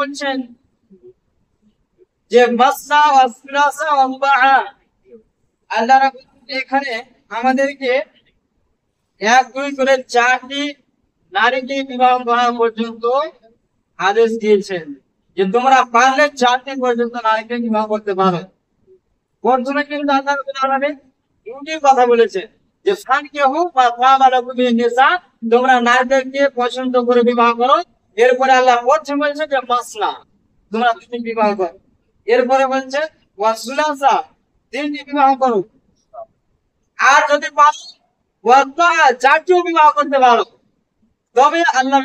বলছেন যে মাসনা ওয়া সুলাসা ওয়া রুবাআ, আল্লাহ রাব্বুল এখানে আমাদেরকে 1 2 করে 4টি নারীকে বিবাহ করা পর্যন্ত আদেশ দিয়েছেন, যে তোমরা পারলে 4টি পর্যন্ত নারীকে বিবাহ করতে পারো। প্রথমে কিন্তু আল্লাহ রাব্বুল আলামিন দুটি কথা বলেছে, যে ফানকিহু মা তাবা লাকুম মিনান নিসা, তোমরা নারীদেরকে পছন্দ করে বিবাহ করো। এরপরে আল্লাহ প্রথমে বলেছে যে মাসনা, তোমরা 2টি বিবাহ করো। এরপরে বলছে ওয়া সুলাসা, 3টি বিবাহ করো। আর যদি পারো ওয়া রুবাআ, 4টিও বিবাহ করতে পারো। তবে আল্লাহ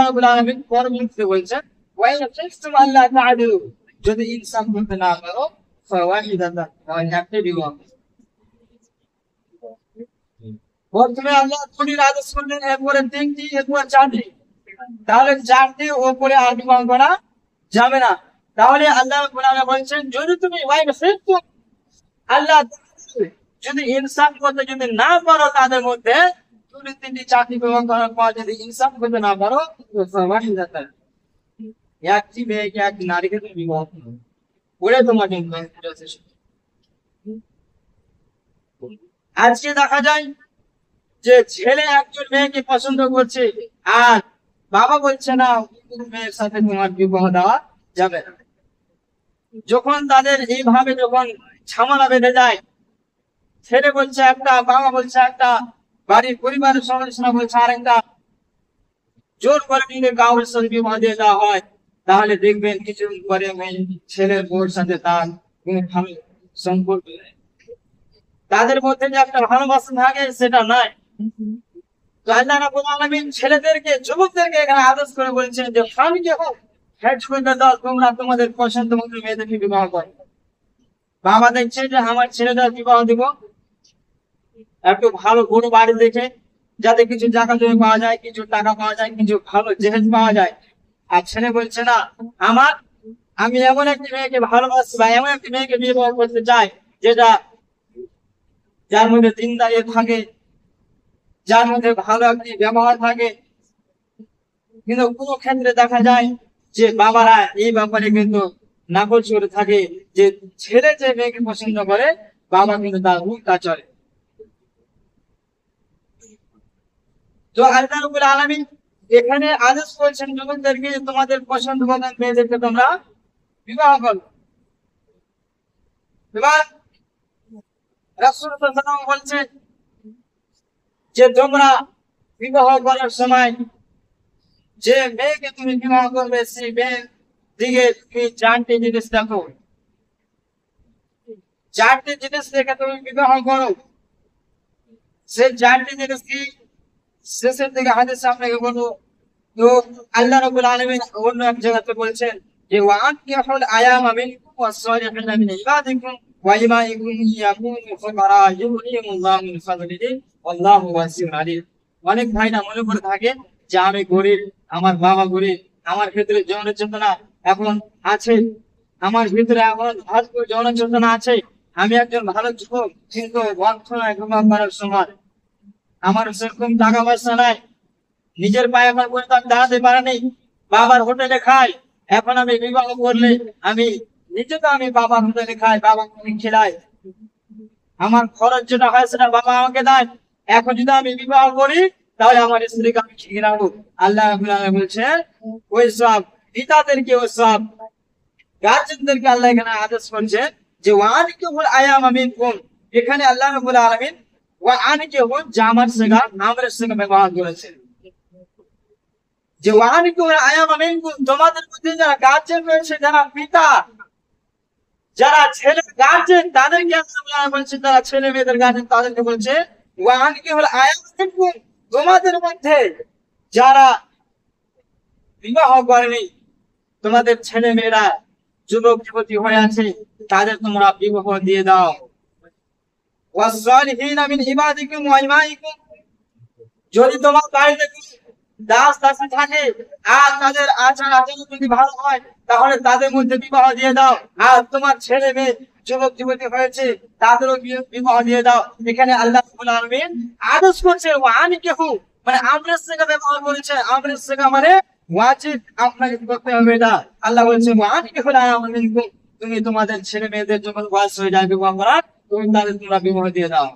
রাব্বুল আলামিন পরবর্তীতে বলছেন ওয়া ইন খিফতুম আল্লা তা'দিলু, যদি ইনসাফ করতে না পারো ফাওয়াহিদাতান, একটি বিবাহ। প্রথমে আল্লাহ 2টির আদেশ করলেন, এরপরে 3টি, এরপরে 4টি। তাহলে 4টি উপরে আর বিবাহ করা যাবে না। তাহলে আল্লাহ রাব্বুল আলামিন বলেছেন যদি তুমি ওয়া ইন খিফতুম আল্লাহ যদি ইনসাফ করতে যদি না পারো, তাদের মধ্যে 2 3টি 4টি বিবাহ করার পর যদি ইনসাফ করতে না পারো, ফাওয়াহিদাতান, একটি মেয়েকে একটি নারীকে তুমি বিবাহ করো, ওরে তোমার জন্য যথেষ্ট। আজকে দেখা যায় যে ছেলে একজন মেয়েকে পছন্দ করছে আর বাবা বলছে না মেয়ের সাথে তোমার বিবাহ দেওয়া যাবে না। যখন তাদের এইভাবে যখন ঝামেলা বেঁধে যায়, ছেলে বলছে একটা, বাবা বলছে একটা, বাড়ির পরিবারের সদস্যরা বলছে আরেকটা, জোর করে নিলে কাউর সাথে বিবাহ দিয়ে দেওয়া হয়, তাহলে দেখবেন কিছু পরে ছেলের বউর সাথে তার কোনো ভালো সম্পর্ক নেই, তাদের মধ্যে যে একটা ভালোবাসা থাকে সেটা নাই। তো আল্লাহ রাব্বুল আলামিন ছেলেদেরকে, যুবকদেরকে এখানে আদেশ করে বলছেন যে ফানকিহু, হেড করে দাও, তোমরা তোমাদের পছন্দ মতো মেয়েদেরকে বিবাহ করো। বাবা দেখছে যে আমার ছেলেদের বিবাহ দিব একটু ভালো বড় বাড়ি দেখে, যাতে কিছু জায়গা জমি পাওয়া যায়, কিছু টাকা পাওয়া যায়, কিছু ভালো জেহেজ পাওয়া যায়। আর ছেলে বলছে না, আমি এমন একটি মেয়েকে ভালোবাসি বা এমন একটি মেয়েকে বিবাহ করতে চাই যেটা যার মধ্যে দিনদারি থাকে, যার মধ্যে ভালো একটি ব্যবহার থাকে। কিন্তু কোনো ক্ষেত্রে দেখা যায় যে বাবারা এই ব্যাপারে কিন্তু নাকচ করে থাকে, যে ছেলে যে মেয়েকে পছন্দ করে বাবা কিন্তু তার উল্টা চলে। তো আল্লাহ রাব্বুল আলামিন এখানে আদেশ করেছেন যুবকদেরকে, তোমাদের পছন্দ মতো মেয়েদেরকে তোমরা বিবাহ করো। এবার রাসূল সাল্লাল্লাহু আলাইহি ওয়াসাল্লাম বলছেন যে তোমরা বিবাহ করার সময় যে মেয়েকে তুমি বিবাহ করবে সেই মেয়ের দিকে তুমি 4টি জিনিস দেখো, 4টি জিনিস দেখে তুমি বিবাহ করো। সেই 4টি জিনিস কি, শেষের দিকে হাদিস আপনাকে বলবো। তো আল্লাহ রাব্বুল আলামিন অন্য এক জায়গাতে বলছেন যে ওয়া আনকিহুল আয়ামা মিনকুম ওয়াস-সালিহিনা মিন ইবাদিকুম ওয়া ইমাইকুম ইয়াকুনু ফুকারা ইউগনিহিমুল্লাহু মিন ফাদলিহি ওয়াল্লাহু ওয়াসিউন আলিম। অনেক ভাইরা মনে করে থাকে যে আমি গরিব, আমার বাবা গরিব, আমার ভিতরে যৌন চেতনা এখন আছে, আমার ভিতরে এখন ভরপুর যৌন চেতনা আছে, আমি একজন ভালো যুবক, কিন্তু বর্তমানে বিবাহ করার সময় আমার সেরকম টাকা পয়সা নাই, নিজের পায়ে এখন পর্যন্ত আমি দাঁড়াতে পারিনি, বাবার হোটেলে খাই। এখন আমি বিবাহ করলে আমি নিজে তো আমি বাবার হোটেলে খাই, বাবাকে খেলাই, আমার খরচ যেটা হয় সেটা বাবা আমাকে দেয়। এখন যদি আমি বিবাহ করি তাহলে আমার স্ত্রীকে আমি ঠিক রাখবো। আল্লাহ রাব্বুল আলামিন বলছেন ওই সব পিতাদেরকে, ওই সব গার্জিয়ানদেরকে আল্লাহ এখানে আদেশ করছে যে ওয়ানিকুল আয়ামা মিনকুম। এখানে আল্লাহ রাব্বুল আলামিন ওয়ানিকুল জামার সেগা নামের সেগা ব্যবহার করেছেন, যে ওয়ানিকুল আয়ামা মিনকুম, তোমাদের মধ্যে যারা গার্জিয়ান রয়েছে, যারা পিতা, যারা ছেলে গার্জিয়ান, তাদেরকে আল্লাহ বলছে, যারা ছেলে মেয়েদের গার্জিয়ান তাদেরকে বলছে ওয়ানিকুল আয়ামা মিনকুম, তোমাদের মধ্যে যারা বিবাহ করেনি, তোমাদের ছেলে মেয়েরা যুবক যুবতী হয়ে আছে, তাদের তোমরা বিবাহ দিয়ে দাও। ওয়াস-সালিহিনা মিন ইবাদিকুম ওয়া ইমাইকুম, যদি তোমার বাড়িতে দাস দাসী থাকে আর তাদের আচার আচরণ যদি ভালো হয় তাহলে তাদের মধ্যে বিবাহ দিয়ে দাও। আর তোমার ছেলে মেয়ে যুবক যুবতী হয়েছে তাদেরও বিবাহ দিয়ে দাও। এখানে আল্লাহ রাব্বুল আলামিন আদেশ করছে ওয়ানিকিহু, মানে আমরের সেগা ব্যবহার করেছে। আমরের সেগা মানে ওয়াজিব আপনাকে করতে হবে এটা। আল্লাহ বলছে তুমি তোমাদের ছেলে মেয়েদের যখন বয়স হয়ে যায় বিবাহ করার, তুমি তাদের তোমরা বিবাহ দিয়ে দাও।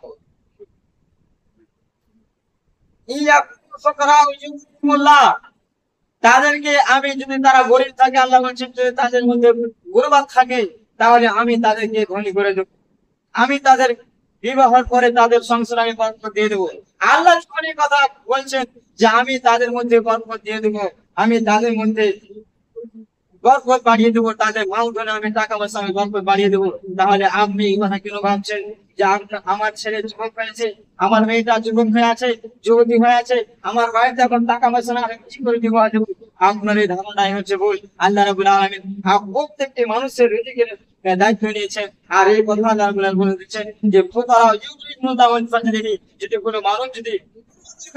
তাদেরকে আমি যদি তারা গরিব থাকে, আল্লাহ বলছেন যদি তাদের মধ্যে গুরবাদ থাকে, তাহলে আমি তাদেরকে ধনী করে দেবো। আমি তাদের বিবাহের পরে তাদের সংসার আমি বরকত দিয়ে দেবো। আল্লাহ কথা বলছেন যে আমি তাদের মধ্যে বরকত দিয়ে দেবো, আমি তাদের মধ্যে বরকত বাড়িয়ে দেবো, তাদের মালধনে আমি টাকা পয়সা আমি বরকত বাড়িয়ে দেবো। তাহলে আপনি এই কথা কেন ভাবছেন যে আমার ছেলে যুবক হয়েছে, আমার মেয়েটা যুবক হয়ে আছে, যুবতী হয়ে আছে, আমার বাড়িতে এখন টাকা পয়সা না, আমি কি করে দিব? আপনার এই ধারণাই হচ্ছে ভুল। আল্লাহ রাব্বুল আলামিন প্রত্যেকটি মানুষের রিজিকের দায়িত্ব নিয়েছেন। আর এই কথা আল্লাহ রাব্বুল আলামিন বলে দিচ্ছেন যে ফুকারা ইউরিদুনা ওয়াজহাহি, যদি কোনো মানুষ যদি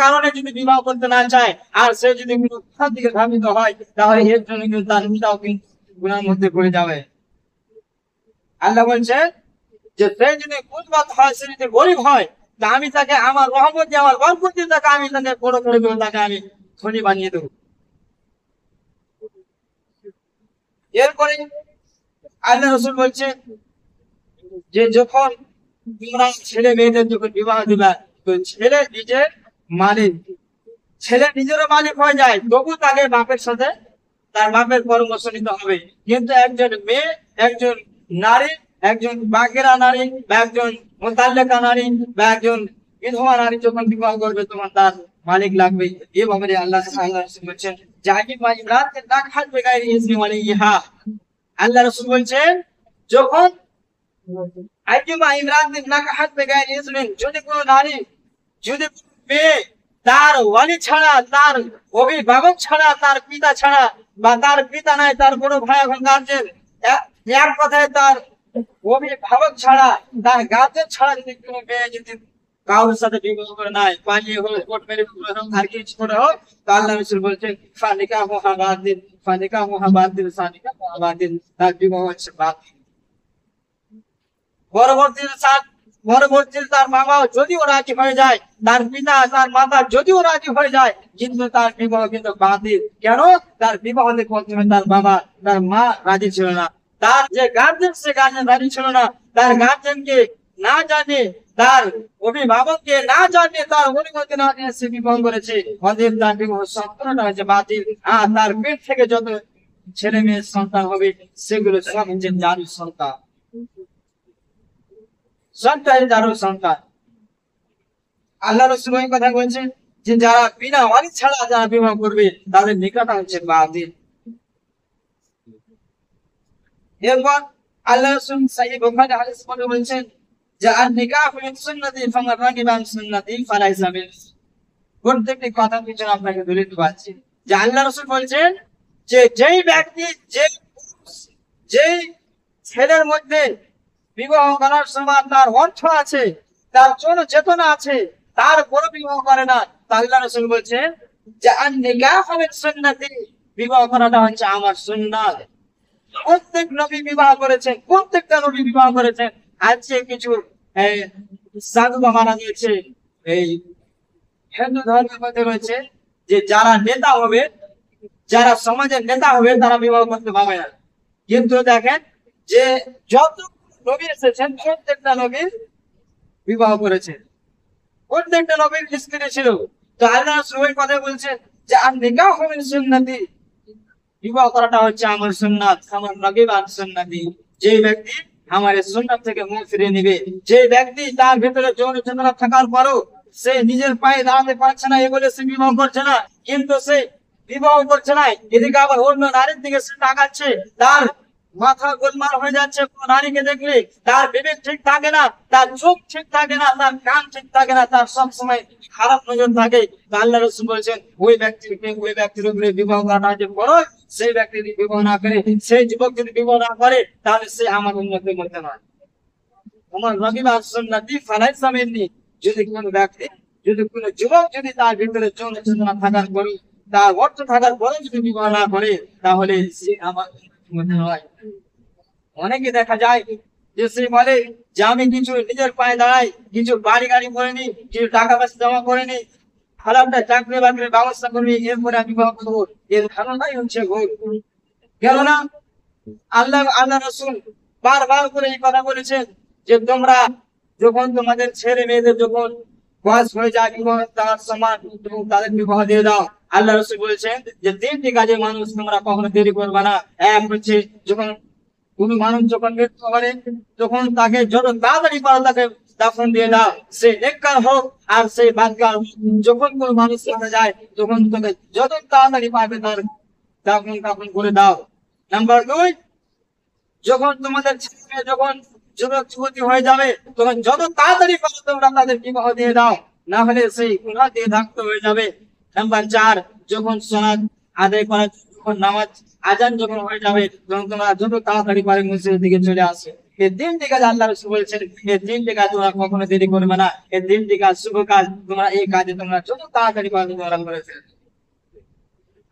কারণে যদি বিবাহ করতে না চায়, আর সে যদি কোনো খাত দিকে ধাবিত হয়, তাহলে এর জন্য কিন্তু তার পিতাও কিন্তু গুনার মধ্যে পড়ে যাবে। আল্লাহ বলছেন যে সে যদি কুদবাত হয়, সে যদি গরিব হয়, তা আমি তাকে আমার রহমত দিয়ে, আমার বরকত দিয়ে তাকে আমি তাকে বড় করে দেবো, তাকে আমি ধনী বানিয়ে দেবো। এরপরে আল্লাহ রাসূল বলছে যে যখন তোমরা ছেলে মেয়েদের যখন বিবাহ দিবা, তো ছেলে নিজের মালিক, ছেলে নিজেরও মালিক হয়ে যায়, তবু তাকে বাপের সাথে তার বাপের পরামর্শ নিতে হবে। কিন্তু একজন মেয়ে, একজন নারী, একজন বাগেরা নারী বা একজন মোতাল্লেকা নারী বা একজন বিধবা নারী যখন বিবাহ করবে, তোমার তার মালিক লাগবে। এভাবে আল্লাহ বলছেন আল্লাহ রাসূল বলছেন যখন যদি কোনো নারী, যদি মেয়ে তার ওয়ালি ছাড়া, তার অভিভাবক ছাড়া, তার পিতা ছাড়া, বা তার পিতা নাই, তার কোনো ভাই এখন গার্জেন, এক কথায় তার অভিভাবক ছাড়া, তার গার্জেন ছাড়া যদি কোনো মেয়ে যদি কারোর সাথে বিবাহ করে নাই, পালিয়ে হোক, কোর্ট ম্যারেজ করে হোক, আর কিছু করে হোক, তো আল্লাহ রাসূল বলছেন ফানিকা মুহাবাদিন, ফানিকা মুহাবাদিন, সানিকা মুহাবাদিন, তার বিবাহ হচ্ছে বাতিল। পরবর্তীতে তার বাবা যদিও রাজি হয়ে যায়, তার পিতা তার মাতা যদিও রাজি হয়ে যায়, কিন্তু তার বিবাহ কিন্তু বাতিল। কেন? তার বিবাহ প্রথমে তার বাবা, তার মা রাজি ছিল না, তার যে গার্জেন, সে গার্জেন রাজি ছিল না। তার গার্জেনকে না জানে, তার অভিভাবককে না জানে, তার অনুমতি না নিয়ে সে বিবাহ করেছে, অতএব তার বিবাহ সম্পূর্ণটা হচ্ছে বাতিল। আর তার পেট থেকে যত ছেলে মেয়ের সন্তান হবে, সেগুলো সব হচ্ছে জাদুর সন্তান, সন্তানের জাদুর সন্তান। আল্লাহ রাসূল এই কথা বলছেন যে যারা বিনা ওয়ালি ছাড়া যারা বিবাহ করবে, তাদের নিকাহটা হচ্ছে বাতিল। এরপর আল্লাহ রাসূল সহিহ বুখারী হাদিস পড়ে বলছেন যে আন নিকাহু মিন সুন্নতি ফামান রাগিবা আন সুন্নতি ফালাইসা মিননি। প্রত্যেকটি কথা পিছনে আপনাকে দলিল দিচ্ছি যে আল্লাহ রাসূল বলছেন যে যেই ব্যক্তি, যেই ছেলের মধ্যে বিবাহ করার সময় তার অর্থ আছে, তার জন্য চেতনা আছে, তার বড় বিবাহ করে না, আল্লাহ রাসূল বলছেন যে আন নিকাহু মিন সুন্নতি, বিবাহ করাটা হচ্ছে আমার সুন্নাত। প্রত্যেক নবী বিবাহ করেছেন, প্রত্যেকটা নবী বিবাহ করেছেন। আজকে কিছু সাধু বাবারা রয়েছে এই হিন্দু ধর্মের মধ্যে রয়েছে যে যারা নেতা হবে, যারা সমাজের নেতা হবে, তারা বিবাহ করতে পারবে না। কিন্তু দেখেন যে যত নবী এসেছেন, প্রত্যেকটা নবী বিবাহ করেছেন, প্রত্যেকটা নবীর স্ত্রী ছিল। তো আল্লাহ রাসূল কথা বলছেন যে আর নিকাহু মিন সুন্নতি, বিবাহ করাটা হচ্ছে আমার সুন্নাত, আমার রাগিবা আন সুন্নতি। যে ব্যক্তি আমার সুন্নাত থেকে মুখ ফিরিয়ে নিবে, যে ব্যক্তি তার ভিতরে যৌন চেতনা থাকার পরও সে নিজের পায়ে দাঁড়াতে পারছে না, এগুলো সে বিবাহ করছে না। কিন্তু সে বিবাহ করছে না, এদিকে আবার অন্য নারীর দিকে সে তাকাচ্ছে, তার মাথা গোলমাল হয়ে যাচ্ছে। কোন নারীকে দেখলে তার বিবেক ঠিক থাকে না, তার চোখ ঠিক থাকে না, তার কান ঠিক থাকে না, তার সব সময় খারাপ নজর থাকে। আল্লাহ রাসূল বলেছেন ওই ব্যক্তির উপরে বিবাহ করা যে ফরজ, সেই ব্যক্তি যদি বিবাহ না করে, সেই যুবক যদি বিবাহ না করে, তাহলে সে আমার উম্মতের মধ্যে নয়। আমার রাগিবা আন সুন্নতি ফালাইসা মিন্নি। যদি কোনো ব্যক্তি, যদি কোনো যুবক যদি তার ভিতরে যৌন চেতনা থাকার পরে, তার অর্থ থাকার পরে যদি বিবাহ না করে, তাহলে সে আমার মধ্যে নয়। অনেকে দেখা যায় যে সে বলে যে আমি কিছু নিজের পায়ে দাঁড়াই, কিছু বাড়ি গাড়ি করে নি, কিছু টাকা পয়সা জমা করে নি, ভালো একটা চাকরি বাকরির ব্যবস্থা করবি, এরপরে আমি বিবাহ করবো, এর ধারণাই হচ্ছে ভুল। কেননা আল্লাহ রসুল বারবার করে এই কথা বলেছেন যে তোমরা যখন তোমাদের ছেলে মেয়েদের যখন বয়স হয়ে যায় বিবাহ দেওয়ার সময় তাদের বিবাহ দিয়ে দাও। আল্লাহ রসুল বলেছেন যে তিনটি কাজে মানুষ তোমরা কখনো দেরি করবে না। এক হচ্ছে যখন কোন মানুষ যখন মৃত্যু করে তখন তাকে যত তাড়াতাড়ি পারো তাকে দাফন দিয়ে দাও, সে নেককার হোক আর সেই বাদকার হোক। যখন কোন মানুষ মারা যায় তখন তোকে যত তাড়াতাড়ি পারবে তার দাফন করে দাও। নাম্বার 2, যখন তোমাদের ছেলে মেয়ে যখন যুবক যুবতী হয়ে যাবে তখন যত তাড়াতাড়ি পারো তোমরা তাদের বিবাহ দিয়ে দাও, না হলে সেই গুনাহ দিয়ে ধাক্ত হয়ে যাবে। নাম্বার 4, যখন সালাত আদায় করার যখন নামাজ আজান যখন হয়ে যাবে তখন তোমরা যত তাড়াতাড়ি পারে মসজিদের দিকে চলে আসে। এই 3টি কাজ আল্লাহ রাসূল বলেছেন, এই 3টি কাজ তোমরা কখনো দেরি করবে না। এই 3টি কাজ শুভ কাজ, তোমরা এই কাজে তোমরা যত তাড়াতাড়ি পারো তোমরা করে ফেলবে।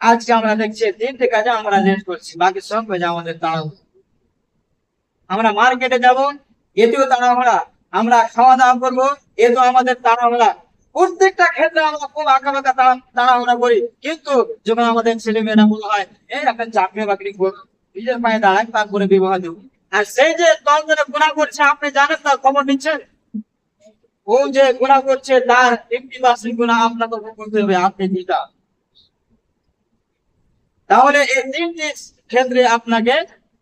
আজকে আমরা দেখছি 3টি কাজে আমরা লেট করছি, বাকি সব কাজে আমাদের তাড়াহুড়ো। আমরা মার্কেটে যাব, এতেও তাড়াহুড়া। আমরা খাওয়া দাওয়া করবো, এ তো আমাদের তাড়াহুড়া। প্রত্যেকটা ক্ষেত্রে আমরা খুব আঁকাবাঁকা তাড়াহুড়া করি, কিন্তু যখন আমাদের ছেলে মেয়েরা মনে হয় এই একটা চাকরি বাকরি করবো, নিজের পায়ে দাঁড়ায়, তারপরে বিবাহ দেবো। আর সেই যে দল ধরে গুণা করছে, আপনি জানেন তার খবর নিচ্ছেন? ও যে গুণা করছে তার 50% গুণা আপনাকে ভোগ করতে হবে, আপনি দিতা। তাহলে এই 3টি ক্ষেত্রে আপনাকে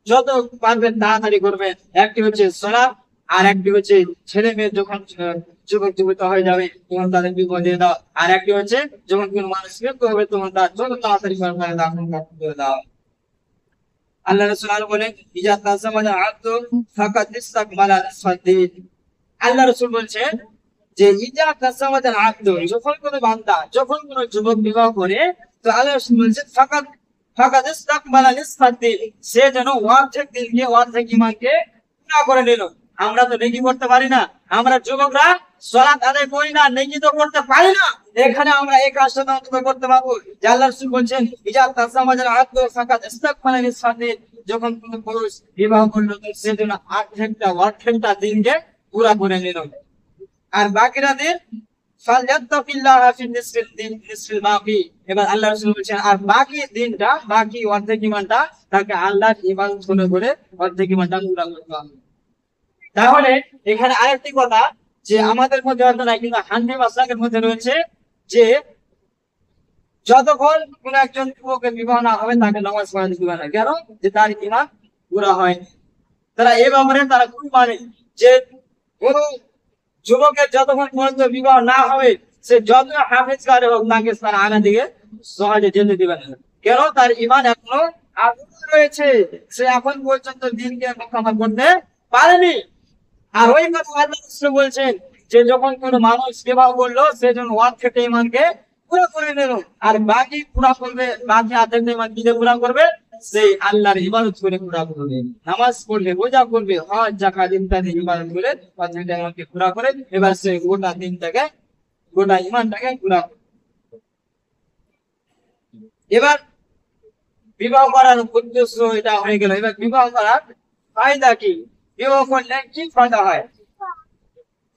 যত পারবেন তাড়াতাড়ি করবেন। একটি হচ্ছে সালাত, আর একটি হচ্ছে ছেলে মেয়ে যখন যুবক যুবতী হয়ে যাবে তখন তাদের বিবাহ দিয়ে দাও, আর একটি হচ্ছে যখন কোন মানুষ মৃত্যু হবে তখন তার যত তাড়াতাড়ি পারবেন দাফন করে দাও। আল্লাহ রাসূল আরো বলেন ইজা তাযাওয়াজা আব্দু ফাকাদ ইসতাকমালা নিসফাদ্দিন। আল্লাহ রাসূল বলছেন যে ইজা তাযাওয়াজা আব্দু, যখন কোন বান্দা যখন কোন যুবক বিবাহ করে তো আল্লাহ রাসূল বলছেন ফাকাদ ইসতাকমালা নিসফাদ্দিন, সে যেন অর্ধেক দিনকে অর্ধেক ঈমানকে পুরা করে নিল। আমরা তো নেকি করতে পারি না, আমরা যুবকরা সালাত আদায় করি না, নেকি তো করতে পারি না। এখানে আমরা এই কাজটা অন্তত করতে পারবো যে আল্লাহ রাসূল বলছেন ইজা তাযাওয়াজা আব্দু ফাকাদ ইসতাকমালা নিসফাদ্দিন, যখন কোন পুরুষ বিবাহ করলো তো সে যেন অর্ধেকটা দিনকে পুরা করে নিল। আর বাকিরা দিন ফালইয়াত্তাকিল্লাহা ফি নিসফিল বাকি। এবার আল্লাহ রাসূল বলেছেন আর বাকি দিনটা, বাকি অর্ধেক ঈমানটা তাকে আল্লাহর ইবাদত করে অর্ধেক ঈমানটা পুরা করতে হবে। তাহলে এখানে আরেকটি কথা যে আমাদের মধ্যে হয়তো না, কিন্তু হানফি মাযহাবের মধ্যে রয়েছে যে যতক্ষণ কোন একজন যুবকের বিবাহ না হবে তাকে নামাজ পড়াতে দিবে না। কেন? যে তার ঈমান পুরা হয়নি। তারা এই ব্যাপারে তারা খুব মানে যে কোন যুবকের যতক্ষণ পর্যন্ত বিবাহ না হবে সে যত হাফেজ কারে হোক তাকে তার আগে দিকে সহজে যেতে দিবে না। কেন? তার ঈমান এখনো আগুন রয়েছে, সে এখন পর্যন্ত দিনকে মোকাবিলা করতে পারেনি। আর ওই কথা আল্লাহ রাসূল বলছেন যে যখন কোন মানুষ বিবাহ করলো সে যেন অর্ধেক ঈমানকে পুরো করে নিল, আর বাকি পুরা করবে, বাকি অর্ধেক ঈমান কি দিয়ে পুরা করবে? সেই আল্লাহর ইবাদত করে পুরা করবে, নামাজ পড়বে, রোজা করবে, হজ যাকাত ইত্যাদি ইবাদত করে অর্ধেক ঈমানকে পুরা করে এবার সে গোটা দিনটাকে গোটা ঈমানটাকে পুরা করবে। এবার বিবাহ করার উদ্দেশ্য এটা হয়ে গেল। এবার বিবাহ করার ফায়দা কি? বিবাহ করলে কি ফায়দা হয়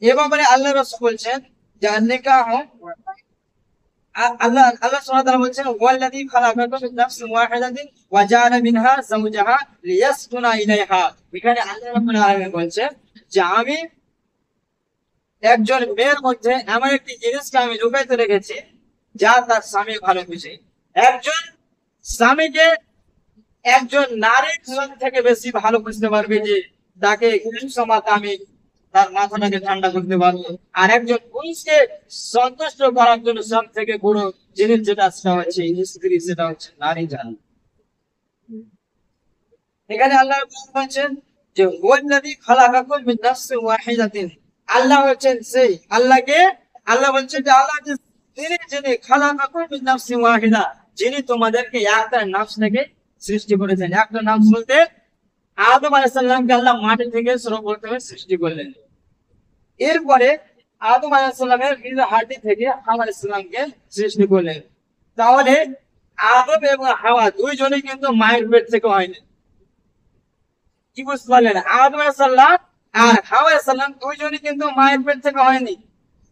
এ ব্যাপারে আল্লাহ রাসূল বলছেন যে নিকাহ, আল্লাহ সুবহানাহু ওয়া তাআলা বলছেন ওয়াল্লাযী খালাকাকুম মিন নাফসিন ওয়াহিদাতিন ওয়া জাআলা মিনহা যাওজাহা লিয়াসকুনা ইলাইহা। এখানে আল্লাহ রাব্বুল আলামিন বলছেন যে আমি একজন মেয়ের মধ্যে এমন একটি জিনিসকে আমি লুকাইতে রেখেছি যা তার স্বামী ভালো বুঝে। একজন স্বামীকে একজন নারীর জীবন থেকে বেশি ভালো বুঝতে পারবে যে তাকে কোন সময় আমি তার মাথাটাকে ঠান্ডা করতে পারবো। আর একজন পুরুষকে সন্তুষ্ট করার জন্য সব থেকে বড় জিনিস যেটা সেটা হচ্ছে স্ত্রী, সেটা হচ্ছে নারী জান। এখানে আল্লাহ বলছেন যে ওয়াল্লাযী খালাকাকুম মিন নাফসিন ওয়াহিদাতিন, আল্লাহ হচ্ছেন সেই আল্লাহকে, আল্লাহ বলছেন যে আল্লাহ যিনি খালাকাকুম মিন নাফসিন ওয়াহিদা, যিনি তোমাদেরকে একটা নফস থেকে সৃষ্টি করেছেন। একটা নফস বলতে আদম আলাইহিস সালামকে আল্লাহ মাটি থেকে সর্বপ্রথমে সৃষ্টি করলেন। এরপরে আদম আলাইহিস সালামের হাড়ি থেকে হাওয়া আলাইহিস সালামকে সৃষ্টি করলেন। তাহলে আদম এবং হাওয়া দুইজনই কিন্তু মায়ের পেট থেকে হয়নি। কি বুঝতে পারলেন? আদম আলাইহিস সালাম আর হাওয়া আলাইহিস সালাম দুইজনই কিন্তু মায়ের পেট থেকে হয়নি।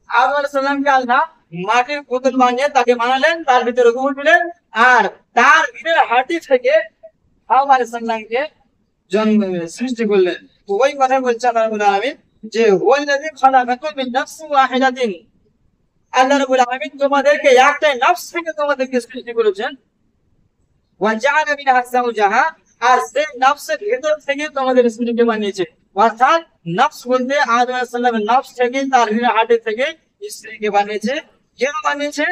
আদম আলাইহিস সালামকে আল্লাহ মাটির পুতুল বানিয়ে তাকে বানালেন, তার ভিতরে গোবর দিলেন, আর তার ভিতরে হাড়ি থেকে হাওয়া আলাইহিস সালামকে জন্ম সৃষ্টি করলেন। তো ওই কথা বলছে আল্লাহ রাব্বুল আলামিন যে ওয়াল্লাযী খালাকাকুম মিন নাফসিন ওয়াহিদাতিন, আল্লাহ রাব্বুল আলামিন তোমাদেরকে একটা নফস থেকে তোমাদেরকে সৃষ্টি করেছেন, ওয়া জাআলা মিনহা যাওজাহা, আর সেই নফসের ভিতর থেকে তোমাদের স্ত্রীকে বানিয়েছে। অর্থাৎ নফস বলতে আদম আলাইহিস সালামের নফস থেকে, তার হাড়ি থেকে স্ত্রীকে বানিয়েছে। কেন বানিয়েছে?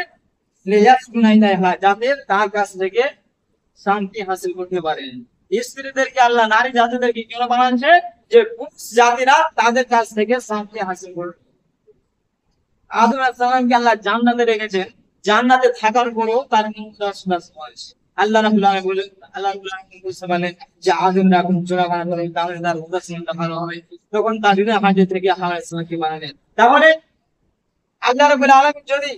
লিয়াসকুনা ইলাইহা, যাতে তার কাছ থেকে শান্তি হাসিল করতে পারেন। স্ত্রীদেরকে আল্লাহ নারী জাতিদেরকে কেন বানাচ্ছে? যে পুরুষ জাতিরা তাদের কাছ থেকে শান্তি হাসিল করবে। আদম আলাইহিস সালামকে আল্লাহ জান্নাতে রেখেছেন, জান্নাতে থাকার পরেও তার আল্লাহ রাব্বুল আলামিন বলেন, আল্লাহ রাব্বুল আলামিন বলেন যে আদম যখন চূড়া বানালেন তাহলে তার উদাসীনতা ভালো হবে, তখন তার হাড়ি থেকে হাওয়া আলাইহিস সালামকে বানালেন। তাহলে আল্লাহ রাব্বুল আলামিন যদি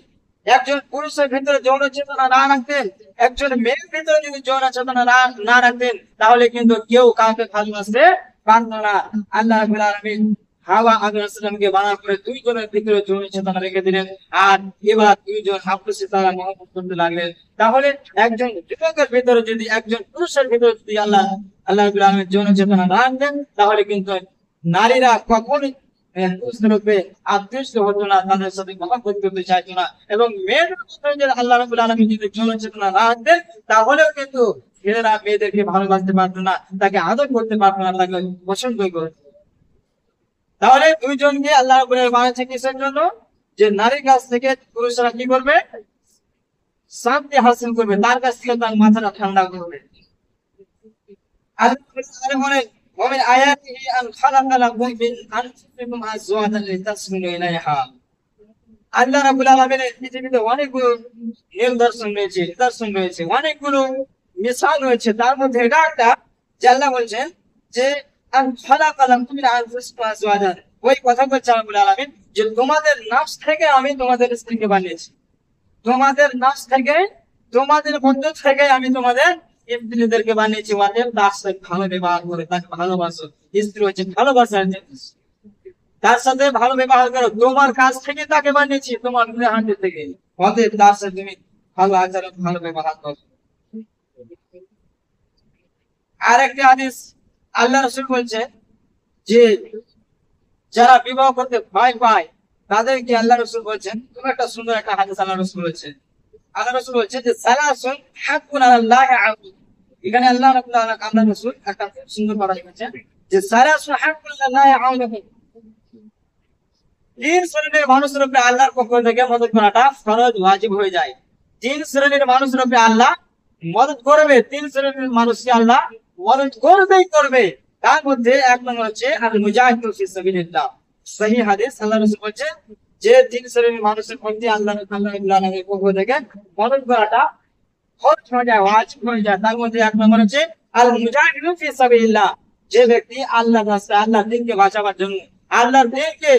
একজন পুরুষের ভিতরে যৌন চেতনা না রাখতেন, একজন মেয়ের ভিতরে যদি যৌন চেতনা না রাখতেন, তাহলে কিন্তু কেউ কাউকে ভালোবাসতে পারত না। আল্লাহ রাব্বুল আলামিন হাওয়া আদম আলাইহিস সালামকে বানার পরে দুইজনের ভিতরে যৌন চেতনা রেখে দিলেন, আর এবার দুইজন আপসে তারা মহব্বত করতে লাগলেন। তাহলে একজন যুবকের ভিতরে যদি, একজন পুরুষের ভিতরে যদি আল্লাহ রাব্বুল আলামিন যৌন চেতনা না রাখতেন, তাহলে কিন্তু নারীরা কখনোই পুরুষরূপে আকৃষ্ট হতো না, তাদের সাথে মহব্বত করতে চাইতো না। এবং মেয়েদের ভিতরে যদি আল্লাহ রাব্বুল আলামিন যদি যৌন চেতনা না রাখতেন, তাহলেও কিন্তু ছেলেরা মেয়েদেরকে ভালোবাসতে পারতো না, তাকে আদর করতে পারতো না, তাকে পছন্দ করতো। তাহলে দুইজনকে আল্লাহ রাব্বুল আলামিন বানিয়েছে কিসের জন্য? যে নারীর কাছ থেকে পুরুষরা কি করবে? শান্তি হাসিল করবে, তার কাছ থেকে তার মাথাটা ঠান্ডা করবে। আল্লাহ বলেন ওমিন আয়াতিহি আন খালাকা লাকুম মিন আনফুসিকুম আজওয়াজান লিতাসকুনু ইলাইহা। আল্লাহ রাব্বুল আলামিনের পৃথিবীতে অনেকগুলো নিদর্শন রয়েছে, অনেকগুলো মিসাল রয়েছে। তার মধ্যে এটা একটা যে আল্লাহ বলছেন যে আন খালাকা লাকুম মিন আনফুসিকুম আজওয়াজান, ওই কথা বলছে রাব্বুল আলামিন যে তোমাদের নফস থেকে আমি তোমাদের স্ত্রীকে বানিয়েছি, তোমাদের নফস থেকে, তোমাদের মধ্য থেকে আমি তোমাদের স্ত্রীদেরকে বানিয়েছি। ওদের তার সাথে ভালো ব্যবহার করে, তাকে ভালোবাসো। স্ত্রী হচ্ছে ভালোবাসার জিনিস, তার সাথে ভালো ব্যবহার করো। তোমার কাছ থেকে তাকে বানিয়েছি, তোমার হাতে থেকে। অতএব তার সাথে তুমি ভালো আচরণ, ভালো ব্যবহার করো। আর একটা হাদিস আল্লাহ রাসূল বলছে যে যারা বিবাহ করতে ভয় পায় তাদেরকে আল্লাহ রাসূল বলছেন, খুব একটা সুন্দর একটা হাদিস আল্লাহ রাসূল বলছেন। আল্লাহ রাসূল বলছে যে সালাসুন হাক্কুন আলাল্লাহি আলাইহি, এখানে আল্লাহ রাসূল একটা সুন্দর কথা লিখেছেন যে সালাসুন হাক্কুন আলাল্লাহি আলাইহি, তিন শ্রেণীর মানুষের উপরে আল্লাহর পক্ষ থেকে মদদ করাটা ফরজ, ওয়াজিব হয়ে যায়। তিন শ্রেণীর মানুষের উপরে আল্লাহ মদদ করবে, তিন শ্রেণীর মানুষকে আল্লাহ মদদ করবে। তার মধ্যে এক নম্বর হচ্ছে আল মুজাহিদু ফি সাবিলিল্লাহ। সহিহ হাদিস, আল্লাহ রাসূল বলেছেন যে তিন শ্রেণীর মানুষের প্রতি আল্লাহর পক্ষ থেকে মদদ করাটা ফরজ হয়ে যায়, ওয়াজিব হয়ে যায়। তার মধ্যে এক নম্বর হচ্ছে আল মুজাহিদু ফি সাবিলিল্লাহ, যে ব্যক্তি আল্লাহর রাস্তায়, আল্লাহর দ্বীনকে বাঁচাবার জন্য, আল্লাহর দ্বীনকে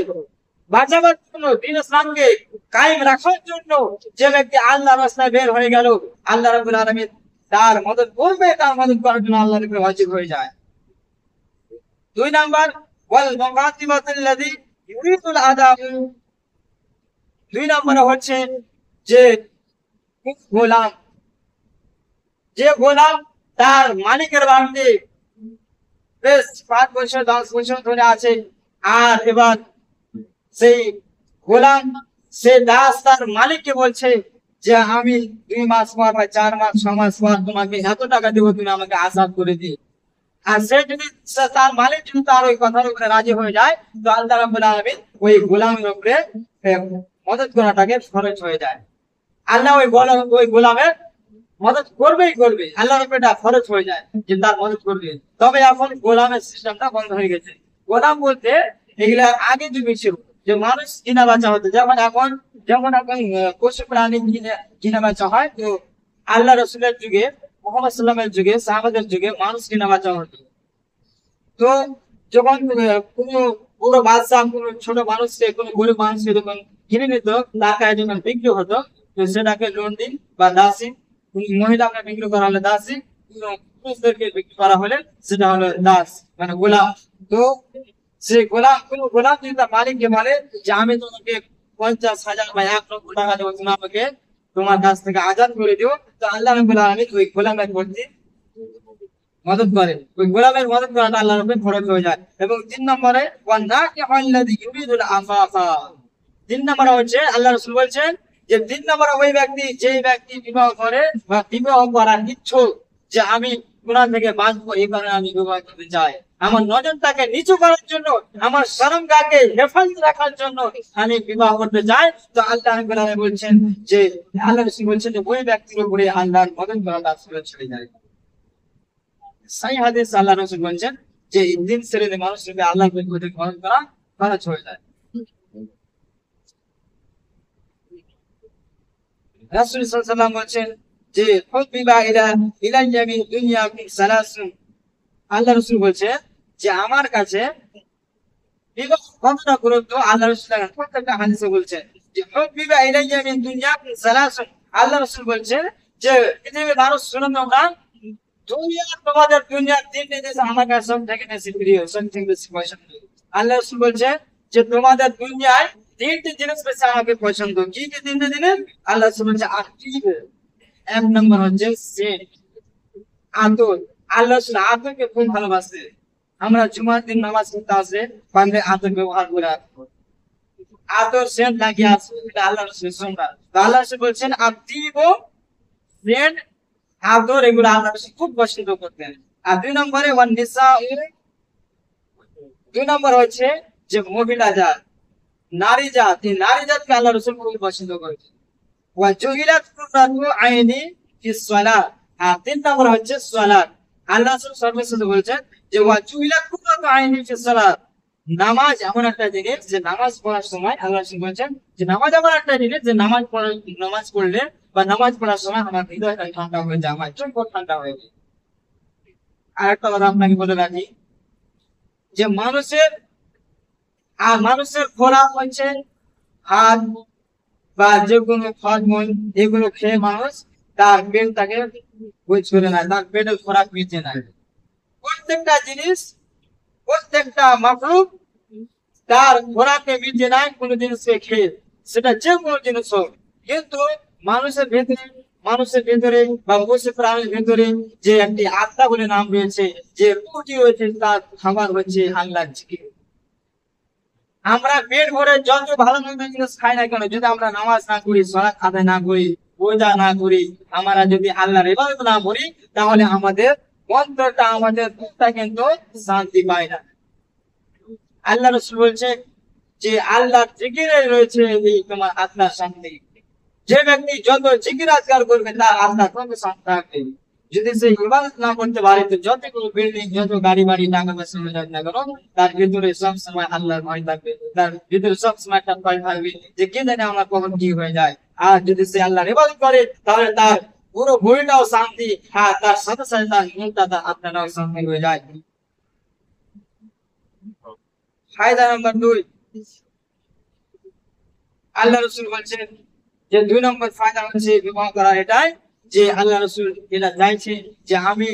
বাঁচাবার জন্য, দ্বীন ইসলামকে কায়েম রাখার জন্য যে ব্যক্তি আল্লাহর রাস্তায় বের হয়ে গেল, আল্লাহ রাব্বুল আলামিন তার মদদ করবে, তার মদদ করার জন্য আল্লাহর উপরে ওয়াজিব হয়ে যায়। দুই নাম্বার ওয়াল মুকাতিবাতুল্লাযী ইউরিদুল আদাব, দুই নম্বরে হচ্ছে যে গোলাম, যে গোলাম তার মালিকের বাড়িতে বেশ 5 বছর 10 বছর ধরে আছে, আর এবার সেই গোলাম, সে দাস তার মালিককে বলছে যে আমি 2 মাস পর বা 4 মাস 6 মাস পর তোমাকে এত টাকা দেবো, তুমি আমাকে আজাদ করে দিও। আর সে যদি, তার মালিক যদি তার ওই কথার উপরে রাজি হয়ে যায়, তো আল্লাহ রাব্বুল আলামিন ওই গোলামের উপরে মদদ করাটাকে ফরজ হয়ে যায়। আল্লাহ ওই গোলামের মদদ করবেই করবে, আল্লাহর উপরে এটা ফরজ হয়ে যায় যে তার মদদ করবে। তবে এখন গোলামের সিস্টেমটা বন্ধ হয়ে গেছে। গোলাম বলতে এগুলা আগে যুগে ছিল যে মানুষ কিনা বেচা হতো, যেমন এখন পশু প্রাণী কিনা বেচা হয়। তো আল্লাহ রাসূলের যুগে, মুহাম্মদ সাল্লাল্লাহু আলাইহি যুগে, সাহাবাদের যুগে মানুষ কিনা বেচা হতো। তো যখন কোনো বড় বাদশাহ কোনো ছোট মানুষকে, কোনো গরিব মানুষকে যখন কিনে নিত, টাকা যখন বিক্রি হতো, তো সেটাকে লোন দিন বা দাসী, মহিলাকে বিক্রি করা হলে দাসী, পুরুষদেরকে বিক্রি করা হলে সেটা হলো দাস, মানে গোলাম। তো সেই গোলাম, কোনো গোলাম যদি তার মালিককে বলে যে আমি তোমাকে 50,000 বা 1 লক্ষ টাকা দেবো, তুমি আমাকে তোমার কাছ থেকে আজাদ করে দিও। তো আল্লাহ রাব্বুল আলামিন ওই গোলামের প্রতি মদত করে, ওই গোলামের মদত করাটা আল্লাহর উপরে ফরজ হয়ে যায়। এবং 3 নম্বরে ওয়ান্নাকিহুল্লাযী ইউরিদুল আফাফা, 3 নম্বরে হচ্ছে আল্লাহ রাসূল বলছেন যে 3 নম্বরে ওই ব্যক্তি, যে ব্যক্তি বিবাহ করে বা বিবাহ করার ইচ্ছুক, যে আমি গুনাহ থেকে বাঁচবো এই কারণে আমি বিবাহ করতে চাই, আমার নজরটাকে নিচু করার জন্য, আমার শরমগাহকে হেফাজত রাখার জন্য আমি বিবাহ করতে চাই। তো আল্লাহ রাব্বুল আলামিন বলছেন যে, আল্লাহ রাসূল বলছেন যে ওই ব্যক্তির উপরে আল্লাহর মদত করাটা ছেড়ে যায়। সহিহ হাদিস, আল্লাহ রাসূল বলছেন যে দিন ছেড়ে মানুষকে আল্লাহর প্রতি মদত করা খরচ হয়ে যায়। রাসূল সাল্লাল্লাহু আলাইহি ওয়াসাল্লাম বলছেন যে হুবিবা ইলাইয়া মিন দুনিয়াকুম সালাসুন, আল্লাহ রাসূল বলছেন যে আমার কাছে বিবাহ কতটা গুরুত্ব, আল্লাহ রাসূল প্রত্যেকটা হাদিসে বলছেন যে হুবিবা ইলাইয়া মিন দুনিয়াকুম সালাসুন। আল্লাহ রাসূল বলছেন যে পৃথিবীর মানুষ, শুনো তোমরা, তোমাদের দুনিয়ার 3টি জিনিস আমার কাছে সবথেকে বেশি প্রিয়, সবথেকে বেশি পছন্দ। আল্লাহ রাসূল বলছেন যে তোমাদের দুনিয়ায় 3টি জিনিস বেশি আমাকে পছন্দ। কি কি 3টি জিনিস? আল্লাহ রাসূল বলছে আকিব, 1 নম্বর হচ্ছে সেন্ট, আতর। আল্লাহ রাসূল আতরকে খুব ভালোবাসে। আমরা জুমার দিন নামাজ পড়তে আসে পারলে আতর ব্যবহার করে আসবো, আতর সেন্ট লাগিয়ে আসবো, এটা আল্লাহ রাসূলের সুন্নাত। তো আল্লাহ রাসূল বলছেন আতিব, সেন্ট, আতর, এগুলো আল্লাহ রাসূল খুব পছন্দ করতেন। আর 2 নম্বরে ওয়ান নিসা, 2 নম্বর হচ্ছে যে মহিলা জাত, নারী জাত, এই নারী জাতকে আল্লাহ রাসূল খুব পছন্দ করেছেন। ওয়া জুহিলাত কুররাতু আইনি ফিস সালাত, আর 3 নম্বর হচ্ছে সালাত। আল্লাহ রাসূল সর্বশেষ বলেছেন যে ওয়া জুহিলাত কুররাতু আইনি ফিস সালাত, নামাজ এমন একটা জিনিস যে নামাজ পড়ার সময়, আল্লাহ রাসূল বলেছেন যে নামাজ এমন একটা জিনিস যে নামাজ পড়লে বা নামাজ পড়ার সময় আমার হৃদয়টা ঠান্ডা হয়ে যায়, আমার চোখ ঠান্ডা হয়ে যায়। আর একটা কথা আপনাকে বলে রাখি যে মানুষের খোরাক হচ্ছে হাত বা যে কোনো ফলমূল, এগুলো খেয়ে মানুষ তার পেটটাকে বুঝ করে নেয়, তার পেটের খোরাক মিটে নেয়। প্রত্যেকটা জিনিস, প্রত্যেকটা মাখলুক তার খোরাকে মিটে নেয় কোনো জিনিসকে খেয়ে, সেটা যে কোনো জিনিস হোক। কিন্তু মানুষের ভেতরে বা পশু প্রাণীর ভেতরে যে একটি আত্মা বলে নাম রয়েছে, যে রুটি রয়েছে, তার খাবার হচ্ছে আল্লাহর জিকির। আমরা পেট ভরে যত ভালো মন্দ জিনিস খাই না কেন, যদি আমরা নামাজ না করি, সালাত আদায় না করি, রোজা না করি, আমরা যদি আল্লাহর ইবাদত না করি, তাহলে আমাদের অন্তরটা, আমাদের বুকটা কিন্তু শান্তি পায় না। আল্লাহ রাসূল বলছে যে আল্লাহর জিকিরে রয়েছে এই তোমার আত্মার শান্তি। যে ব্যক্তি যত জিকির আজকার করবে তার আত্মা তত শান্ত থাকবে। যদি সে ইবাদত না করতে পারে, তো যতগুলো বিল্ডিং, যত গাড়ি বাড়ি, টাকা পয়সা হয়ে যাবে না কেন, তার ভিতরে সবসময় আল্লাহর ভয় থাকবে, তার ভিতরে সবসময় একটা ভয় থাকবে যে কে জানে আমার কখন কি হয়ে যায়। আর যদি সে আল্লাহর ইবাদত করে, তাহলে তার পুরো বইটাও শান্তি, আর তার সাথে সাথে তার মনটা, তার আত্মাটাও শান্তি হয়ে যায়। ফায়দা নাম্বার 2, আল্লাহ রাসূল বলছেন যে 2 নম্বর ফায়দা হচ্ছে বিবাহ করার এটাই যে আল্লাহ রাসূল এটা চাইছে যে আমি,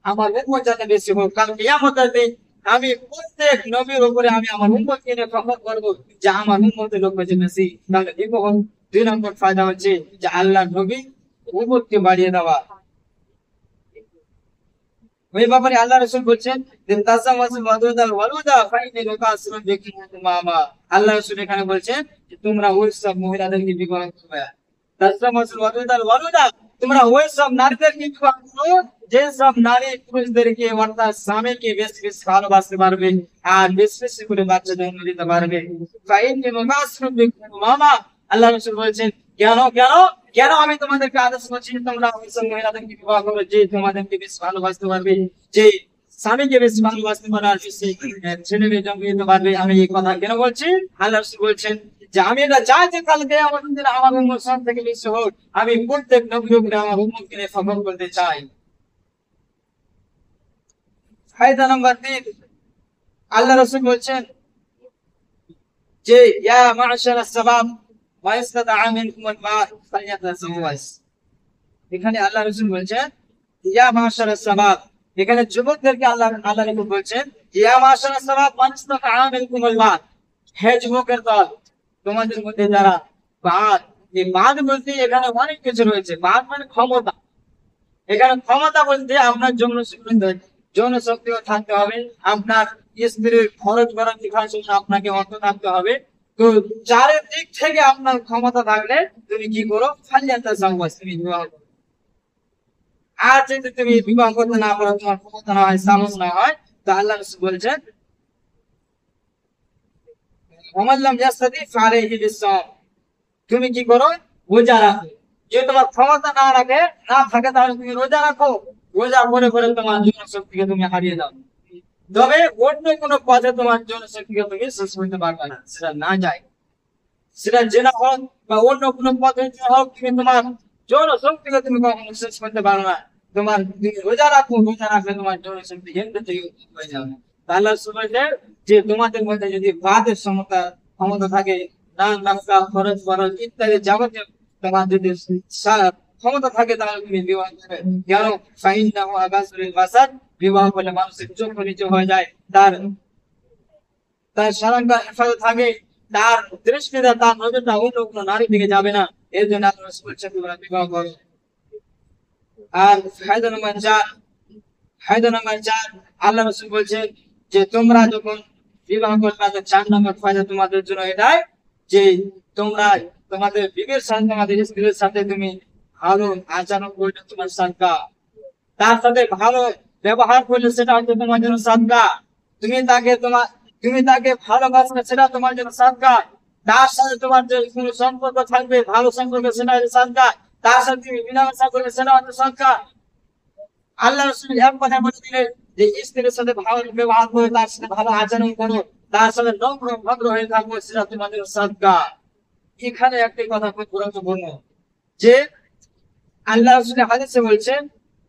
আমার উম্মত যাতে বেশি হোক, কারণ কিয়ামতের দিন আমি প্রত্যেক নবীর উপরে আমি আমার উম্মতকে নিয়ে ফখর করব যে আমার উম্মতের লোক বেশি বেশি। তাহলে বিবাহ 2 নম্বর ফায়দা হচ্ছে যে আল্লাহর নবী উম্মতকে বাড়িয়ে দেওয়া। ওই ব্যাপারে আল্লাহ রাসূল বলছেন যে তাসাওয়াসু ওয়াদুদাল ওয়ালুদা ফাইনি লুকাসরুন বিকুম মামা। আল্লাহ রাসূল এখানে বলছেন যে তোমরা ওই সব মহিলাদেরকে বিবাহ করবে, তাসাওয়াসু ওয়াদুদাল ওয়ালুদা, তোমরা ওই সব নারীদেরকে বিবাহ করো যে সব নারী পুরুষদেরকে, অর্থাৎ স্বামীকে বেশি বেশি ভালোবাসতে পারবে আর বেশি বেশি করে বাচ্চা জন্ম দিতে পারবে। ফাইনি লুকাসরুন বিকুম মামা, আল্লাহ রাসূল বলছেন কেন কেন কেন আমি তোমাদেরকে আদেশ করছি তোমরা ওই সব মহিলাদেরকে বিবাহ করো যে তোমাদেরকে বেশি ভালোবাসতে পারবে, যে স্বামীকে বেশি ভালোবাসতে পারবে আর বেশি ছেলে মেয়ে জন্ম দিতে পারবে। আমি এই কথা কেন বলছি? আল্লাহ রাসূল বলছেন যে আমি এটা চাই যে কালকে আমার উম্মত সব থেকে বেশি হোক, আমি প্রত্যেক নবীর উপরে আমার উম্মতকে নিয়ে ফখর করতে চাই। ফায়দা নাম্বার 3, আল্লাহ রাসূল বলছেন যে ইয়া মা'শারাস শাবাব ওয়া ইসতাতা'a মিনকুমুল বা'ত ফালইয়াতাযাওয়াজ। এখানে আল্লাহ রাসূল বলছেন ইয়া মা'শারাস শাবাব, এখানে যুবকদেরকে আল্লাহ রাসূল বলছেন ইয়া মা'শারাস শাবাব ওয়া ইসতাতা'a মিনকুমুল বা'ত, হে যুবকের দল, তোমাদের মধ্যে যারা বাদ, এই বাদ বলতে এখানে অনেক কিছু রয়েছে। বাদ মানে ক্ষমতা। এখানে ক্ষমতা বলতে আপনার যৌন শক্তিও থাকতে হবে, আপনার স্ত্রীর খরচ বরচ দেখার জন্য আপনাকে অর্থ থাকতে হবে। তো চারিদিক থেকে আপনার ক্ষমতা থাকলে তুমি কি করো, ফালিয়াতা জাওয়াজ, তুমি বিবাহ করো। আর যদি তুমি বিবাহ করতে না পারো, তোমার ক্ষমতা না হয়, সাহস না হয়, তো আল্লাহ রাসূল বলছেন ওমাল্লাম ইয়াস্তাতি ফালাইহি বিসসাম, তুমি কি করো, রোজা রাখো। যদি তোমার ক্ষমতা না থাকে তাহলে তুমি রোজা রাখো। রোজা করে করে তোমার জীবন শক্তিকে তুমি হারিয়ে দাও। তবে অন্য কোনো পথে তোমার জীবন শক্তিকে তুমি শেষ করতে পারবে না, সেটা না যায়, সেটা জেনা হোক বা অন্য কোনো পদ্ধতি হোক, তুমি তোমার যৌন শক্তিকে তুমি কখনো শেষ করতে পারো না। তোমার তুমি রোজা রাখো, রোজা রাখলে তোমার যৌন শক্তি হেলতে হয়ে যাবে। তাহলে শুনেছে যে তোমাদের মধ্যে যদি বাদের ক্ষমতা থাকে, দান দক্ষিণা খরচ বরচ ইত্যাদি যাবতীয় তোমার যদি ক্ষমতা থাকে, তাহলে তুমি বিবাহ করবে। কেন ফাইন্নাহু আগাসুল বাসার, বিবাহ করলে মানুষের চোখ নিচু হয়ে যায়, তার তার সারাঙ্গা হেফাজত থাকে, তার দৃষ্টিটা, তার নজরটা অন্য কোনো নারী দিকে যাবে না। এর জন্য আল্লাহ রাসূল বলছেন তোমরা বিবাহ করো। আর ফায়দা নাম্বার 4, আল্লাহ রাসূল বলছেন যে তোমরা যখন বিবাহ করবে, তো 4 নম্বর ফায়দা তোমাদের জন্য এটাই যে তোমরা তোমাদের বিবির সাথে, তোমাদের স্ত্রীর সাথে তুমি ভালো আচরণ করলে তোমার সাদকা, তার সাথে ভালো ব্যবহার করলে সেটা হচ্ছে তোমার জন্য সাদকা। তুমি তাকে ভালোবাসলে সেটা তোমার জন্য সাদকা। তার সাথে তোমার যে কোনো সম্পর্ক থাকবে, ভালো সম্পর্ক, সেটা হচ্ছে সাদকা। তার সাথে তুমি মিলামেশা করবে, সেটা হচ্ছে সাদকা। আল্লাহ রাসূল এক কথা বলে দিলেন যে স্ত্রীর সাথে ভালো ব্যবহার করো, তার সাথে ভালো আচরণ করো, তার সাথে নম্র ভদ্র হয়ে থাকো, সেটা তোমার জন্য সাদকা। এখানে একটি কথা খুব গুরুত্বপূর্ণ যে আল্লাহ রাসূল হাদিসে বলছেন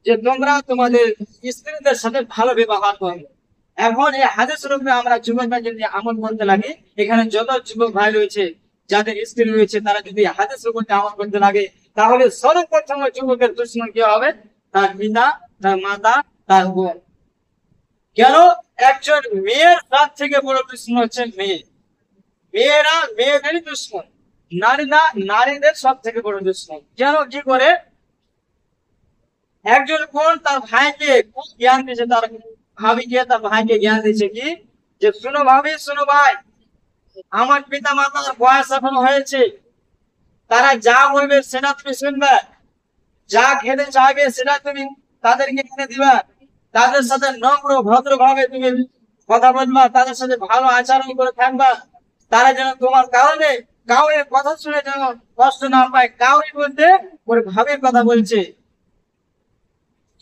যে তোমরা তোমাদের স্ত্রীদের সাথে ভালো ব্যবহার করো। এখন এই হাদিসের উপরে আমরা যুবকরা যদি আমল করতে লাগি, এখানে যত যুবক ভাই রয়েছে, যাদের স্ত্রী রয়েছে, তারা যদি হাদিসের উপরে আমল করতে লাগে, তাহলে সর্বপ্রথম যুবকের দুশমন কি হবে, তার পিতা, তার মাতা, তার বোন। কেন, একজন মেয়ের তার থেকে বড় দুশমন হচ্ছে মেয়ে। মেয়েরা মেয়েদেরই দুশমন, নারীরা নারীদের সব থেকে বড় দুশমন। কেন, কি করে, একজন বোন তার ভাইকে জ্ঞান দিয়েছে, তার ভাবিকে তার ভাইকে জ্ঞান দিয়েছে কি, যে শুনো ভাবি, শুনো ভাই, আমার পিতা মাতার বয়স এখন হয়েছে, তারা যা বলবে সেটা তুমি শুনবে, যা খেতে চাইবে সেটা তুমি তাদেরকে কিনে দিবা, তাদের সাথে নম্র ভদ্র ভাবে তুমি কথা বলবা, তাদের সাথে ভালো আচরণ করে থাকবা। তারা যেন তোমার কারণে কাউরের কথা শুনে যেন কষ্ট না পায়। কাউরি বলতে ওর ভাবের কথা বলছে,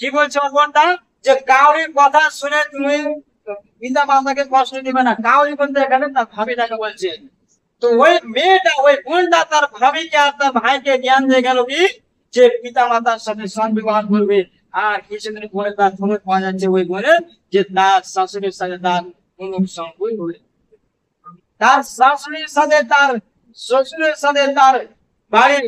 কি বলছে ওর বোনটা, যে কাউরির কথা শুনে তুমি পিতা মাতাকে কষ্ট দিবে না। কাউরি বলতে এখানে তার ভাবিটাকে বলছে। তো ওই মেয়েটা, ওই বোনটা তার ভাবিকে আর তার ভাইকে জ্ঞান দিয়ে গেল কি, যে পিতা মাতার সাথে সদ্ব্যবহার করবে। আর কিছুদিন পরে তার খবর পাওয়া যাচ্ছে ওই বোনের যে তার শাশুড়ির সাথে তার কোনো সম্পর্ক হবে, তার শাশুড়ির সাথে তার শ্বশুরের সাথে তার বাড়ির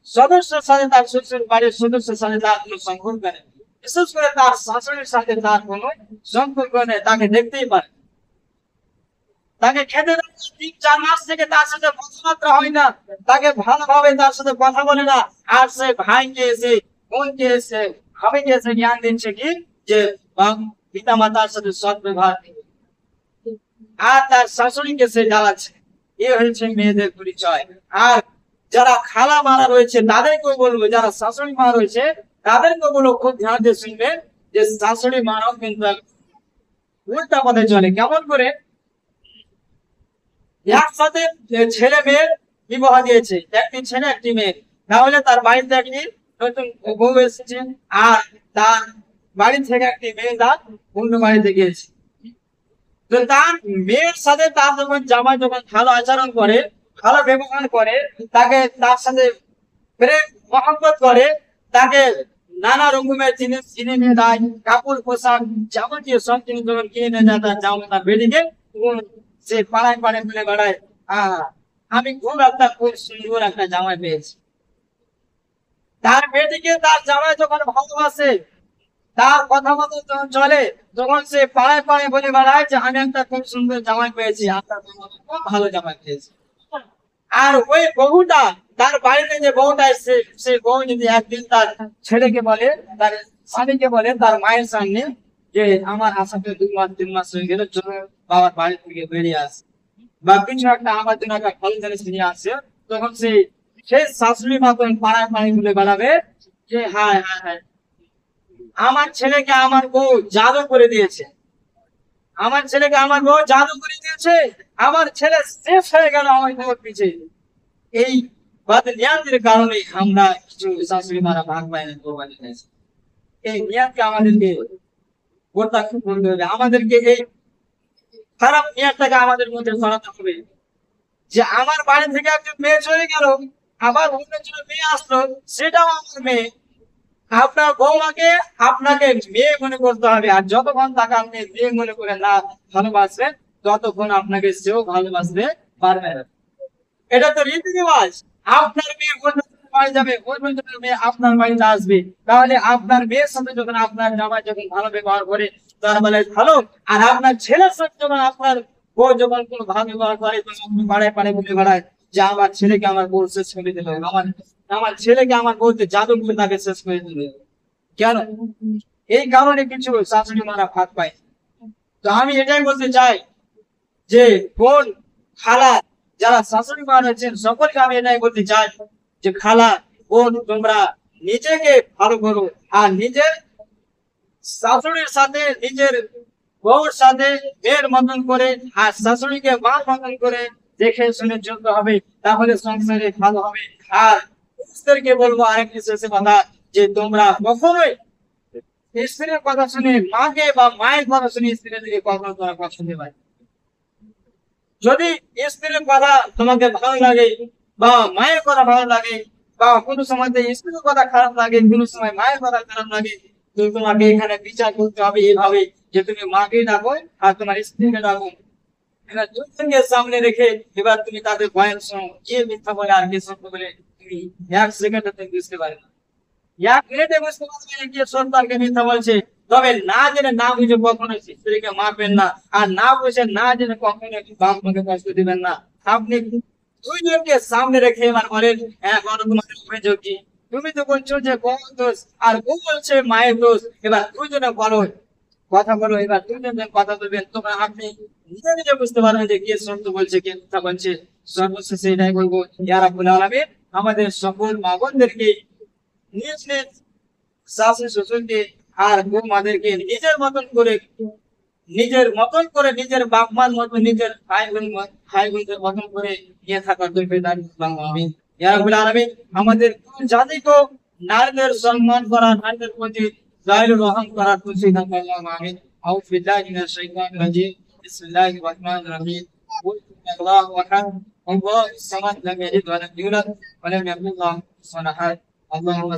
সদস্যের সাথে, তার শ্বশুর বাড়ির সদস্যের সাথে তার কোনো সম্পর্ক নেই। বিশেষ করে তার শাশুড়ির সাথে তার কোনো সম্পর্ক নেই। তাকে দেখতেই পারে, তাকে খেতে 3-4 মাস থেকে তার সাথে কথাবার্তা হয় না, তাকে ভালোভাবে তার সাথে কথা বলে না। আর সে ভাইকে এসে, বোনকে এসে, ভাবিকে এসে জ্ঞান দিচ্ছে কি, যে পিতা মাতার সাথে সৎ ব্যবহার, আর তার শাশুড়িকে সে জ্বালাচ্ছে। এ হয়েছে মেয়েদের পরিচয়। আর যারা খালা মারা রয়েছে তাদেরকেও বলবো, যারা শাশুড়ি মা রয়েছে তাদেরকেও বলবো, খুব ধ্যান দিয়ে শুনবেন যে শাশুড়ি মারাও কিন্তু উল্টা পথে চলে। কেমন করে, একসাথে ছেলে মেয়ের বিবাহ দিয়েছে, একটি ছেলে একটি মেয়ে, তাহলে তার বাড়িতে একটি নতুন বউ এসেছে, আর তার বাড়ি থেকে একটি মেয়ে তার অন্য বাড়িতে গিয়েছে। তো তার মেয়ের সাথে তার যখন জামাই যখন ভালো আচরণ করে, ভালো ব্যবহার করে, তাকে তার সাথে প্রেম মহব্বত করে, তাকে নানা রকমের জিনিস কিনে নিয়ে দেয়, কাপড় পোশাক যাবতীয় সব জিনিস যখন কিনে নিয়ে যায় তার জামাই, তার বেটিকে, সে পাড়ায় পাড়ায় বলে বেড়ায়, আমি খুব সুন্দর একটা জামাই পেয়েছি। তার বেটিকে তার জামাই যখন ভালোবাসে, তার কথা মতো যখন চলে, তখন সে পাড়ায় পাড়ায় বলে বেড়ায় যে আমি একটা খুব সুন্দর জামাই পেয়েছি, আপনার খুব ভালো জামাই পেয়েছি। আর ওই বহুটা তার বাড়িতে যে বহুটা এসছে সেই বউ যদি একদিন তার ছেলেকে বলে, তার স্বামীকে বলে তার মায়ের সামনে যে আমার আসামে 2 মাস 3 মাস হয়ে গেল, চলো বাবার বাড়ি থেকে বেরিয়ে আসে, বা কিছু একটা আমার জন্য একটা ভালো জিনিস নিয়ে আসে, তখন সেই শাশুড়ি মা তখন পাড়ায় পাড়ায় ঘুরে বেড়াবে যে হ্যাঁ হ্যাঁ হ্যাঁ, আমার ছেলেকে আমার বউ জাদু করে দিয়েছে, আমার ছেলেকে আমার বউ জাদু করে দিয়েছে, আমার ছেলে শেষ হয়ে গেল আমার বউর পিছে। এই নিয়তের কারণে আমরা কিছু শাশুড়ি মারা ভাগ পাই না কোরবানি দিয়েছে। এই নিয়তকে আমাদেরকে প্রত্যাখ্যান করতে হবে, আমাদেরকে এই খারাপ নিয়তটাকে আমাদের মধ্যে সরাতে হবে, যে আমার বাড়ি থেকে একজন মেয়ে চলে গেল, আবার অন্য একজন মেয়ে আসলো, সেটাও আমার মেয়ে। আপনার বৌমাকে আপনাকে মেয়ে মনে করতে হবে, আর যতক্ষণ তাকে আপনি মেয়ে মনে করে না ভালোবাসবেন, ততক্ষণ আপনাকে সেও ভালোবাসতে পারবে না। এটা তো রীতি রেওয়াজ। আপনার মেয়ে অন্য বাড়ি যাবে, অন্য মেয়ে আপনার বাড়িতে আসবে, তাহলে আপনার মেয়ের সাথে যখন আপনার জামাই যখন ভালো ব্যবহার করে তার মানে ভালো, আর আপনার ছেলের সাথে যখন আপনার বউ যখন কোনো ভালো ব্যবহার করে তখন আপনি পাড়ায় পাড়ায় বলে বেড়ায় যে আমার ছেলেকে আমার বউ শেষ করে দিল, আমার আমার ছেলেকে আমার বউতে জাদু করে তাকে শেষ করে দিল। কেন? এই কারণে কিছু শাশুড়ি মারা ভাগ পায়। তো আমি এটাই বলতে চাই যে বোন, খালা, যারা শাশুড়ি মা রয়েছেন সকলকে আমি এটাই বলতে চাই যে খালা, বোন, তোমরা নিজেকে ভালো করো, আর নিজের শাশুড়ির সাথে নিজের বউর সাথে মেয়ের মতন করে, আর শাশুড়িকে মার মতন করে দেখে শুনে চলতে হবে, তাহলে সংসারে ভালো হবে। আর পুরুষদেরকে বলবো আরেকটি শেষে কথা, যে তোমরা কখনোই স্ত্রীর কথা শুনে মাকে বা মায়ের কথা শুনে স্ত্রীদেরকে কখনো তোমরা কথা শুনতে পারে। যদি স্ত্রীর কথা তোমাকে ভালো লাগে বা মায়ের কথা ভালো লাগে, বা কোনো সময় স্ত্রীর কথা খারাপ লাগে, কোনো সময় মায়ের কথা খারাপ লাগে, তো তোমাকে এখানে বিচার করতে হবে এইভাবে যে তুমি মাকে ডাকো আর তোমার স্ত্রীকে ডাকো, এবার দুজনকে সামনে রেখে এবার তুমি তাদের বয়ান শোনো, কে মিথ্যা বলে আর কে সত্য বলে তুমি 1 সেকেন্ডে তুমি বুঝতে পারবে না, 1 মিনিটে বুঝতে পারবে না কে সন্তানকে মিথ্যা বলছে। তবে না জেনে না বুঝে কখনো স্ত্রীকে মারবেন না, আর না বুঝে না জেনে কখনো বাপ মাকে কষ্ট দিবেন না। আপনি দুইজনকে সামনে রেখে এবার বলেন হ্যাঁ বলো তোমাদের অভিযোগ কি, তুমি তো বলছো যে বউ দোষ আর বউ বলছে মায়ের দোষ, এবার দুইজনে বলো, কথা বলো, এবার দুইজনে কথা বলবেন, তোমরা আপনি নিজে নিজে বুঝতে পারবেন যে কে সত্য বলছে কে মিথ্যা বলছে। সর্বশেষে এটাই বলবো, ইয়া রাব্বুল আলামিন আমাদের সকল মা বোনদেরকে নিজ নিজ শাশুড়ি শ্বশুরকে আর বৌমাদেরকে নিজের বাপ মার মতন, নিজের ভাই বোনদের মতন করে নিয়ে থাকার তৌফিক দান করুন, আমিন। ইয়া রাব্বুল আলামিন আমাদের জাতিকে নারীদের সম্মান করা, নারীদের প্রতি দয়ালু রহম করার তৌফিক দান করুন, আমিন। আউযু বিল্লাহি মিনাশ শাইতানির রাজিম, বিসমিল্লাহির রহমানির রহিম। আল্লাহু আকবার, আল্লাহুস সামাদ, লাম ইয়ালিদ ওয়া লাম ইউলাদ ওয়া লাম ইয়াকুল লাহু কুফুওয়ান আহাদ। আল্লাহুম্মা